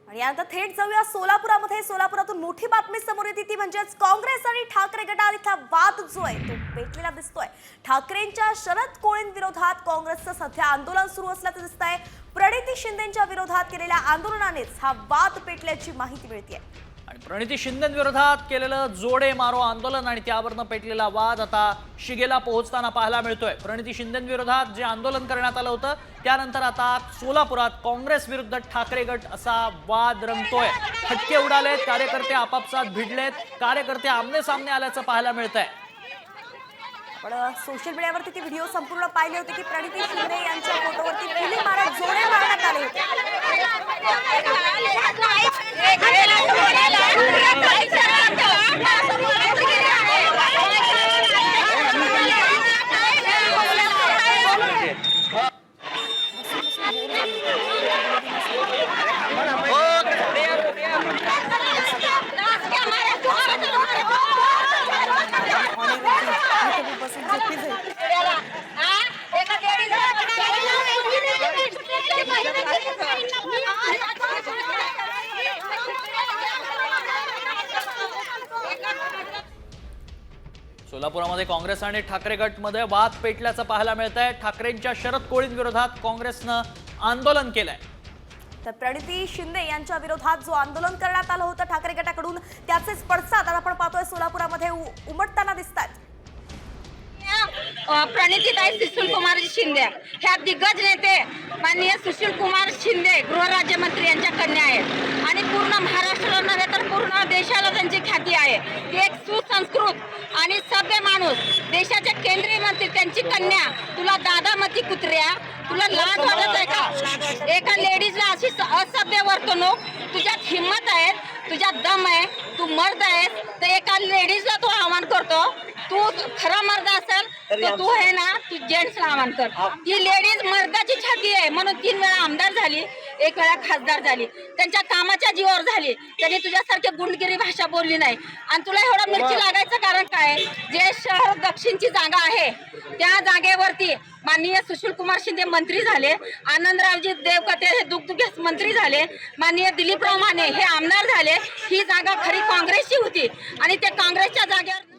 आणि आता थेट जाऊया सोलापुरामध्ये। सोलापुरातून मोठी बातमी समोर येते ती म्हणजेच काँग्रेस आणि ठाकरे गटातला वाद जो आहे तो पेटलेला दिसतोय। ठाकरेंच्या शरद कोळींविरोधात काँग्रेसचं सध्या आंदोलन सुरू असल्याचं दिसतंय। प्रणिती शिंदेंच्या विरोधात केलेल्या आंदोलनानेच हा वाद पेटल्याची माहिती मिळतेय। आणि प्रणिती शिंदेंविरोधात केलेलं जोडे मारो आंदोलन आणि त्यावरनं पेटलेला वाद आता शिगेला पोहोचताना पाहायला मिळतोय। प्रणिती शिंदेंविरोधात जे आंदोलन करण्यात आलं होतं त्यानंतर आता सोलापुरात काँग्रेस विरुद्ध ठाकरे गट असा वाद रंगतोय। फटके उडालेत, कार्यकर्ते आपापसात भिडलेत, कार्यकर्ते आमने सामने आल्याचं पाहायला मिळतंय। आपण सोशल मीडियावरती ते व्हिडिओ संपूर्ण पाहिले होते की प्रणिती शिंदे यांच्या फोटोवरती फुले मारत जोडे मारण्यात आले होते। सोलापुरामध्ये काँग्रेस आणि ठाकरे गटमध्ये वाद पेटल्याचं पाहायला मिळतंय। ठाकरेंच्या शरद कोळींविरोधात काँग्रेसनं आंदोलन केलंय। तर प्रणिती शिंदे यांच्या विरोधात जो आंदोलन करण्यात आलं होतं ठाकरे गटाकडून त्याचेच पडसाद आता आपण पाहतोय सोलापुरामध्ये उमटताना दिसतात। प्रणितीताई सुशील कुमार शिंदे ह्या दिग्गज नेते माननीय सुशील कुमार शिंदे गृहराज्यमंत्री यांच्या कन्या आहेत आणि पूर्ण महाराष्ट्राला नव्हे तर पूर्ण देशाला त्यांची ख्याती आहे। ती एक सुसंस्कृत आणि सभ्य माणूस, देशाचे केंद्रीय मंत्री त्यांची कन्या। तुला दादामती कुत्र्या, तुला लाज वाटत आहे का? एका लेडीजला अशी असभ्य वर्तणूक, तुझ्यात हिम्मत आहे, तुझ्यात दम आहे, तू मर्द आहेस तर एका लेडीजला तू आव्हान करतो? तू खरा मर्द असेल तर तू आहे ना, तू जेंट्सला आव्हान कर। ती लेडीज मर्दाची छाती आहे म्हणून 3 वेळा आमदार झाली, 1 वेळा खासदार झाली, त्यांच्या कामाच्या जीवावर झाली। त्यांनी तुझ्यासारखी गुंडगिरी भाषा बोलली नाही। आणि तुला एवढं मिरची लागायचं कारण काय? जे शहर दक्षिणची जागा आहे त्या जागेवरती माननीय सुशील कुमार शिंदे मंत्री झाले, आनंदरावजी देवकते हे दुग्धगॅस मंत्री झाले, माननीय दिलीपराव माने हे आमदार झाले। ही जागा खरी काँग्रेसची होती आणि ते काँग्रेसच्या जागेवर